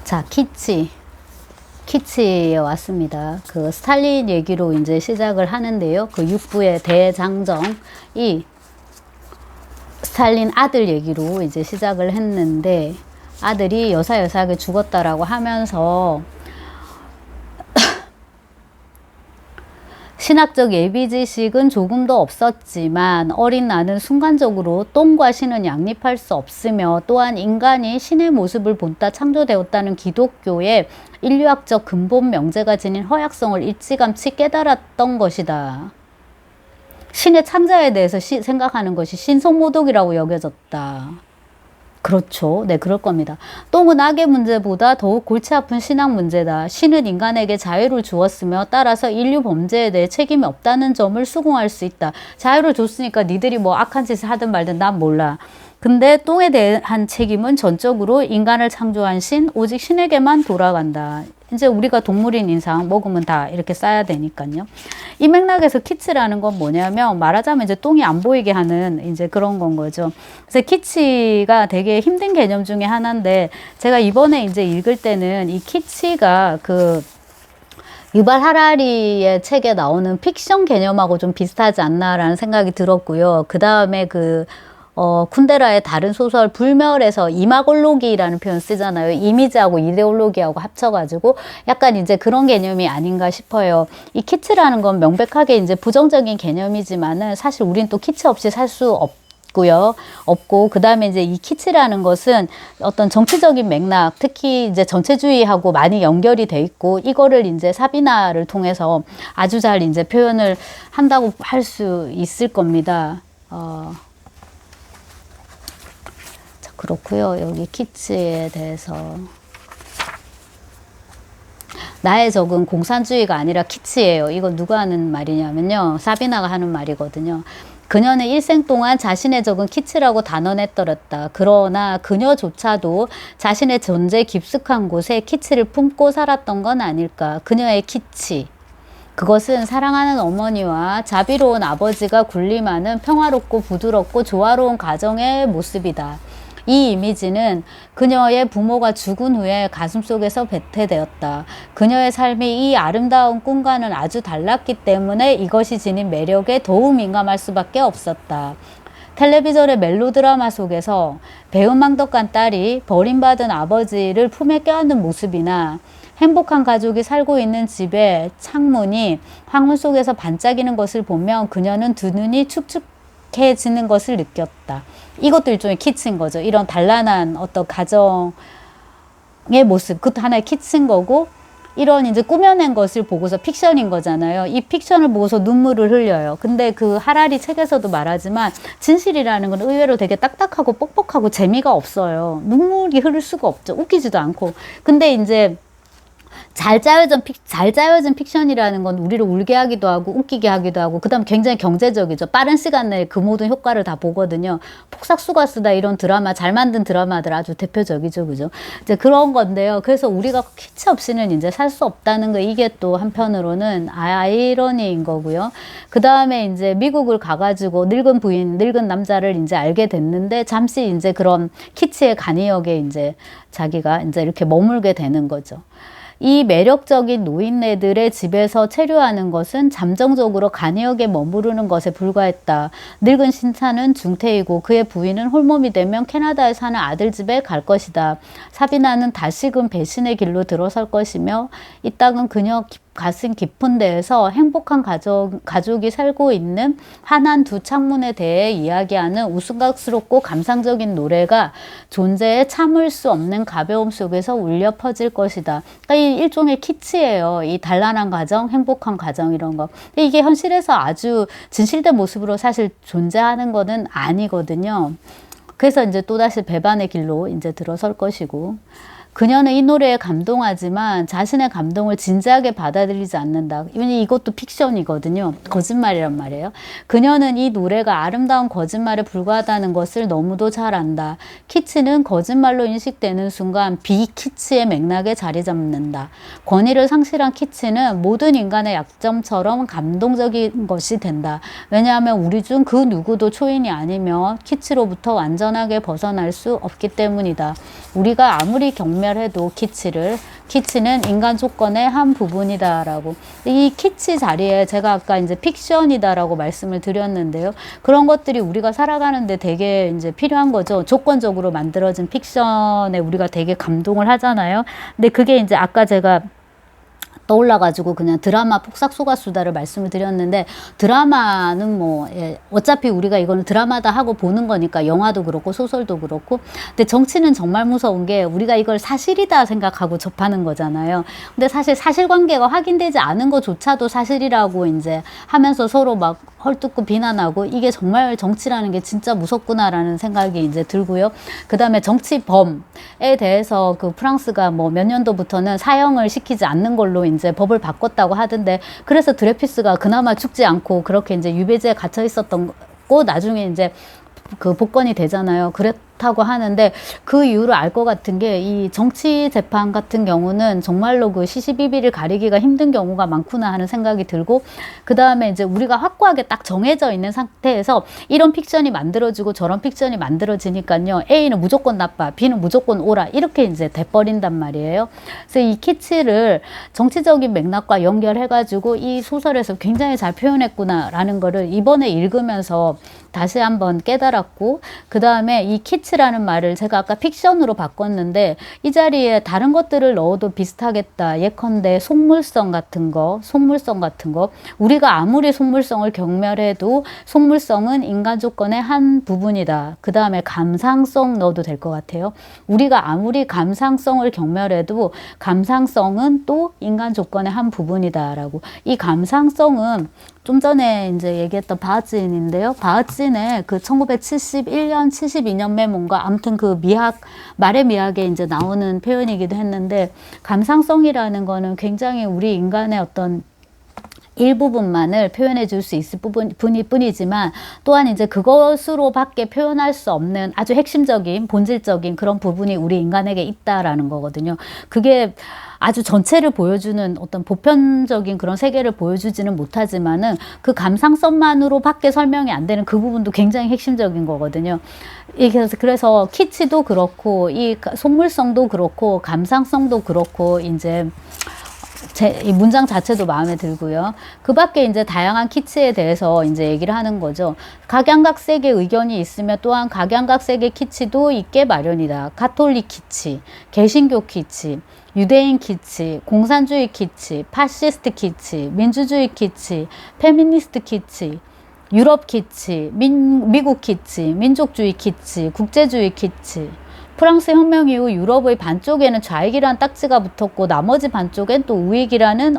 자, 키치에 왔습니다. 그 스탈린 얘기로 이제 시작을 하는데요. 그 육부의 대장정이 스탈린 아들 얘기로 이제 시작을 했는데, 아들이 여사여사하게 죽었다라고 하면서 신학적 예비지식은 조금도 없었지만 어린 나는 순간적으로 똥과 신은 양립할 수 없으며, 또한 인간이 신의 모습을 본따 창조되었다는 기독교의 인류학적 근본 명제가 지닌 허약성을 일찌감치 깨달았던 것이다. 신의 창자에 대해서 생각하는 것이 신성모독이라고 여겨졌다. 그렇죠. 네, 그럴 겁니다. 똥은 악의 문제보다 더욱 골치 아픈 신앙 문제다. 신은 인간에게 자유를 주었으며 따라서 인류 범죄에 대해 책임이 없다는 점을 수긍할 수 있다. 자유를 줬으니까 니들이 뭐 악한 짓을 하든 말든 난 몰라. 근데 똥에 대한 책임은 전적으로 인간을 창조한 신, 오직 신에게만 돌아간다. 이제 우리가 동물인 이상 먹으면 다 이렇게 싸야 되니까요. 이 맥락에서 키치라는 건 뭐냐면, 말하자면 이제 똥이 안 보이게 하는 이제 그런 건 거죠. 그래서 키치가 되게 힘든 개념 중에 하나인데, 제가 이번에 이제 읽을 때는 이 키치가 그 유발 하라리의 책에 나오는 픽션 개념하고 좀 비슷하지 않나라는 생각이 들었고요. 그 다음에 쿤데라의 다른 소설 불멸에서 이마골로기라는 표현 쓰잖아요. 이미지하고 이데올로기하고 합쳐가지고 약간 이제 그런 개념이 아닌가 싶어요. 이 키치라는 건 명백하게 이제 부정적인 개념이지만은 사실 우린 또 키치 없이 살 수 없고, 그 다음에 이제 이 키치라는 것은 어떤 정치적인 맥락, 특히 이제 전체주의하고 많이 연결이 돼 있고, 이거를 이제 사비나를 통해서 아주 잘 이제 표현을 한다고 할 수 있을 겁니다. 그렇고요. 여기 키치에 대해서 나의 적은 공산주의가 아니라 키치예요. 이거 누가 하는 말이냐면요, 사비나가 하는 말이거든요. 그녀는 일생 동안 자신의 적은 키치라고 단언했더랬다. 그러나 그녀조차도 자신의 존재 깊숙한 곳에 키치를 품고 살았던 건 아닐까. 그녀의 키치, 그것은 사랑하는 어머니와 자비로운 아버지가 군림하는 평화롭고 부드럽고 조화로운 가정의 모습이다. 이 이미지는 그녀의 부모가 죽은 후에 가슴속에서 배태되었다. 그녀의 삶이 이 아름다운 꿈과는 아주 달랐기 때문에 이것이 지닌 매력에 더욱 민감할 수밖에 없었다. 텔레비전의 멜로드라마 속에서 배은망덕한 딸이 버림받은 아버지를 품에 껴안는 모습이나, 행복한 가족이 살고 있는 집의 창문이 황혼 속에서 반짝이는 것을 보면 그녀는 두 눈이 축축해지는 것을 느꼈다. 이것도 일종의 키치인 거죠. 이런 단란한 어떤 가정의 모습, 그것도 하나의 키치인 거고, 이런 이제 꾸며낸 것을 보고서 픽션인 거잖아요. 이 픽션을 보고서 눈물을 흘려요. 근데 그 하라리 책에서도 말하지만 진실이라는 건 의외로 되게 딱딱하고 뻑뻑하고 재미가 없어요. 눈물이 흐를 수가 없죠. 웃기지도 않고. 근데 이제 잘 짜여진 픽션이라는 건 우리를 울게 하기도 하고 웃기게 하기도 하고, 그 다음 굉장히 경제적이죠. 빠른 시간 내에 그 모든 효과를 다 보거든요. 폭삭수가 쓰다 이런 드라마, 잘 만든 드라마들 아주 대표적이죠. 그죠? 이제 그런 건데요. 그래서 우리가 키치 없이는 이제 살 수 없다는 거, 이게 또 한편으로는 아이러니인 거고요. 그 다음에 이제 미국을 가가지고 늙은 남자를 이제 알게 됐는데, 잠시 이제 그런 키치의 간이역에 이제 자기가 이제 이렇게 머물게 되는 거죠. 이 매력적인 노인네들의 집에서 체류하는 것은 잠정적으로 간이역에 머무르는 것에 불과했다. 늙은 신사는 중태이고 그의 부인은 홀몸이 되면 캐나다에 사는 아들 집에 갈 것이다. 사비나는 다시금 배신의 길로 들어설 것이며, 이 땅은 그녀 가슴 깊은 데에서 행복한 가족이 살고 있는 환한 두 창문에 대해 이야기하는 우스꽝스럽고 감상적인 노래가 존재에 참을 수 없는 가벼움 속에서 울려 퍼질 것이다. 그러니까 이 일종의 키치예요. 이 단란한 가정, 행복한 가정, 이런 거. 근데 이게 현실에서 아주 진실된 모습으로 사실 존재하는 거는 아니거든요. 그래서 이제 또다시 배반의 길로 이제 들어설 것이고, 그녀는 이 노래에 감동하지만 자신의 감동을 진지하게 받아들이지 않는다. 이것도 픽션이거든요. 거짓말이란 말이에요. 그녀는 이 노래가 아름다운 거짓말에 불과하다는 것을 너무도 잘 안다. 키치는 거짓말로 인식되는 순간 비키치의 맥락에 자리 잡는다. 권위를 상실한 키치는 모든 인간의 약점처럼 감동적인 것이 된다. 왜냐하면 우리 중 그 누구도 초인이 아니며 키치로부터 완전하게 벗어날 수 없기 때문이다. 우리가 아무리 경멸 경멸해도 키치는 인간 조건의 한 부분이다라고. 이 키치 자리에 제가 아까 이제 픽션이다라고 말씀을 드렸는데요. 그런 것들이 우리가 살아가는데 되게 이제 필요한 거죠. 조건적으로 만들어진 픽션에 우리가 되게 감동을 하잖아요. 근데 그게 이제 아까 제가 떠올라가지고 그냥 드라마 폭삭소가수다를 말씀을 드렸는데, 드라마는 뭐 어차피 우리가 이거는 드라마다 하고 보는 거니까 영화도 그렇고 소설도 그렇고. 근데 정치는 정말 무서운 게 우리가 이걸 사실이다 생각하고 접하는 거잖아요. 근데 사실 사실관계가 확인되지 않은 것조차도 사실이라고 이제 하면서 서로 막 헐뜯고 비난하고, 이게 정말 정치라는 게 진짜 무섭구나라는 생각이 이제 들고요. 그 다음에 정치범에 대해서 그 프랑스가 뭐 몇 년도부터는 사형을 시키지 않는 걸로 이제 법을 바꿨다고 하던데, 그래서 드레피스가 그나마 죽지 않고 그렇게 이제 유배지에 갇혀 있었던 거, 나중에 이제 그 복권이 되잖아요. 그렇다고 하는데, 그 이유를 알 것 같은 게, 이 정치 재판 같은 경우는 정말로 그 시시비비를 가리기가 힘든 경우가 많구나 하는 생각이 들고, 그 다음에 이제 우리가 확고하게 딱 정해져 있는 상태에서 이런 픽션이 만들어지고 저런 픽션이 만들어지니까요, A는 무조건 나빠, B는 무조건 옳아, 이렇게 이제 돼버린단 말이에요. 그래서 이 키치를 정치적인 맥락과 연결해가지고 이 소설에서 굉장히 잘 표현했구나라는 거를 이번에 읽으면서 다시 한번 깨달았고, 그 다음에 이 키치라는 말을 제가 아까 픽션으로 바꿨는데, 이 자리에 다른 것들을 넣어도 비슷하겠다. 예컨대 속물성 같은 거, 우리가 아무리 속물성을 경멸해도 속물성은 인간 조건의 한 부분이다. 그 다음에 감상성 넣어도 될 것 같아요. 우리가 아무리 감상성을 경멸해도 감상성은 또 인간 조건의 한 부분이다라고. 이 감상성은 좀 전에 이제 얘기했던 바흐진인데요. 바흐진의 그 1971년, 72년 메모인가, 아무튼 그 말의 미학에 이제 나오는 표현이기도 했는데, 감상성이라는 거는 굉장히 우리 인간의 어떤 일부분만을 표현해 줄 수 있을 뿐이지만, 또한 이제 그것으로밖에 표현할 수 없는 아주 핵심적인, 본질적인 그런 부분이 우리 인간에게 있다라는 거거든요. 그게 아주 전체를 보여주는 어떤 보편적인 그런 세계를 보여주지는 못하지만은, 그 감상성만으로 밖에 설명이 안 되는 그 부분도 굉장히 핵심적인 거거든요. 그래서 키치도 그렇고, 이 속물성도 그렇고, 감상성도 그렇고, 이제 이 문장 자체도 마음에 들고요. 그 밖에 이제 다양한 키치에 대해서 이제 얘기를 하는 거죠. 각양각색의 의견이 있으며 또한 각양각색의 키치도 있게 마련이다. 가톨릭 키치, 개신교 키치, 유대인 키치, 공산주의 키치, 파시스트 키치, 민주주의 키치, 페미니스트 키치, 유럽 키치, 미국 키치, 민족주의 키치, 국제주의 키치. 프랑스 혁명 이후 유럽의 반쪽에는 좌익이라는 딱지가 붙었고, 나머지 반쪽엔 또 우익이라는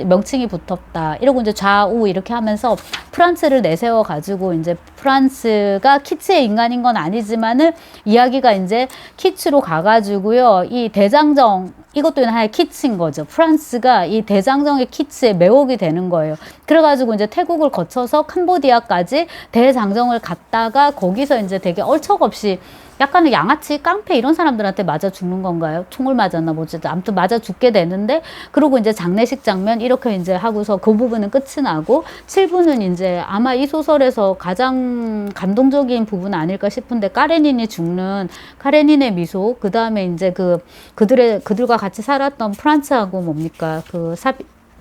명칭이 붙었다. 이러고 이제 좌우 이렇게 하면서 프란츠를 내세워 가지고, 이제 프란츠가 키치의 인간인 건 아니지만은 이야기가 이제 키치로 가가지고요, 이 대장정, 이것도 하나의 키치인 거죠. 프란스가 이 대장정의 키치에 매혹이 되는 거예요. 그래가지고 이제 태국을 거쳐서 캄보디아까지 대장정을 갔다가, 거기서 이제 되게 얼척없이 약간의 양아치, 깡패 이런 사람들한테 맞아 죽는 건가요? 총을 맞았나 뭐지? 아무튼 맞아 죽게 되는데, 그리고 이제 장례식 장면 이렇게 이제 하고서 그 부분은 끝이 나고, 7부는 이제 아마 이 소설에서 가장 감동적인 부분 아닐까 싶은데, 카레닌이 죽는, 카레닌의 미소, 그 다음에 이제 그들과 같이 살았던 프란츠하고 뭡니까?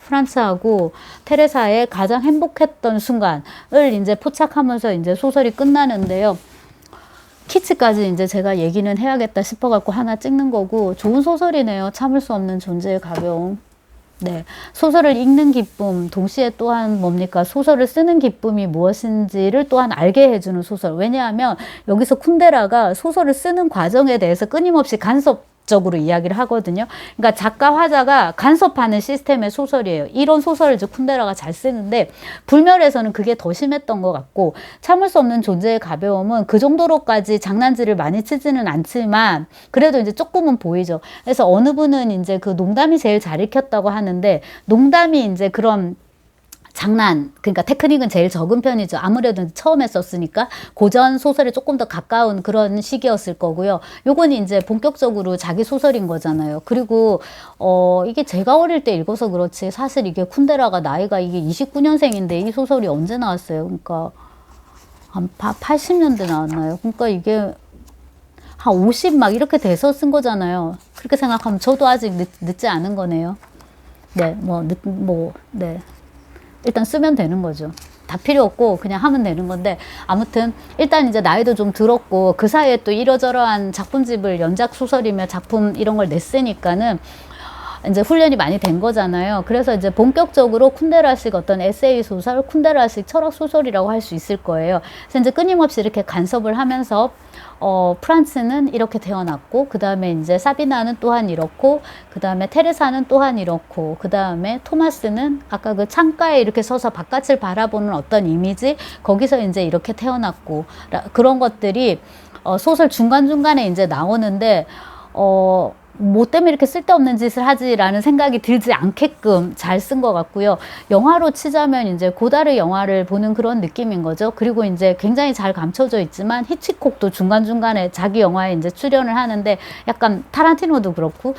프란츠하고 테레사의 가장 행복했던 순간을 이제 포착하면서 이제 소설이 끝나는데요. 키치까지 이제 제가 얘기는 해야겠다 싶어갖고 하나 찍는 거고, 좋은 소설이네요. 참을 수 없는 존재의 가벼움. 네. 소설을 읽는 기쁨, 동시에 또한 뭡니까? 소설을 쓰는 기쁨이 무엇인지를 또한 알게 해주는 소설. 왜냐하면 여기서 쿤데라가 소설을 쓰는 과정에 대해서 끊임없이 간섭적으로 이야기를 하거든요. 그러니까 작가, 화자가 간섭하는 시스템의 소설이에요. 이런 소설을 이제 쿤데라가 잘 쓰는데, 불멸에서는 그게 더 심했던 것 같고, 참을 수 없는 존재의 가벼움은 그 정도로까지 장난질을 많이 치지는 않지만 그래도 이제 조금은 보이죠. 그래서 어느 분은 이제 그 농담이 제일 잘 읽혔다고 하는데, 농담이 이제 그런 장난, 그러니까 테크닉은 제일 적은 편이죠. 아무래도 처음에 썼으니까 고전 소설에 조금 더 가까운 그런 시기였을 거고요. 요건 이제 본격적으로 자기 소설인 거잖아요. 그리고 이게 제가 어릴 때 읽어서 그렇지, 사실 이게 쿤데라가 나이가 이게 29년생인데 이 소설이 언제 나왔어요? 그러니까 한 80년대 나왔나요? 그러니까 이게 한 50 막 이렇게 돼서 쓴 거잖아요. 그렇게 생각하면 저도 아직 늦지 않은 거네요. 네, 네. 일단 쓰면 되는 거죠. 다 필요 없고 그냥 하면 되는 건데, 아무튼 일단 이제 나이도 좀 들었고 그 사이에 또 이러저러한 작품집을, 연작 소설이며 작품 이런 걸 냈으니까는 이제 훈련이 많이 된 거잖아요. 그래서 이제 본격적으로 쿤데라식 어떤 에세이 소설, 쿤데라식 철학 소설이라고 할 수 있을 거예요. 그래서 이제 끊임없이 이렇게 간섭을 하면서 프란츠는 이렇게 태어났고, 그 다음에 이제 사비나는 또한 이렇고, 그 다음에 테레사는 또한 이렇고, 그 다음에 토마스는 아까 그 창가에 이렇게 서서 바깥을 바라보는 어떤 이미지, 거기서 이제 이렇게 태어났고, 그런 것들이 소설 중간중간에 이제 나오는데, 뭐 때문에 이렇게 쓸데없는 짓을 하지라는 생각이 들지 않게끔 잘 쓴 것 같고요. 영화로 치자면 이제 고다르 영화를 보는 그런 느낌인 거죠. 그리고 이제 굉장히 잘 감춰져 있지만 히치콕도 중간중간에 자기 영화에 이제 출연을 하는데, 약간 타란티노도 그렇고,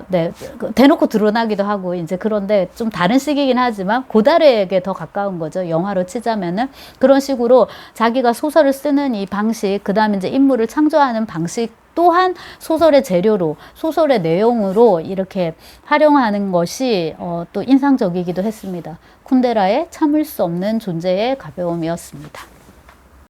네, 대놓고 드러나기도 하고, 이제 그런데 좀 다른 식이긴 하지만 고다르에게 더 가까운 거죠. 영화로 치자면은. 그런 식으로 자기가 소설을 쓰는 이 방식, 그 다음에 이제 인물을 창조하는 방식 또한 소설의 재료로, 소설의 내용으로 이렇게 활용하는 것이 또 인상적이기도 했습니다. 쿤데라의 참을 수 없는 존재의 가벼움이었습니다.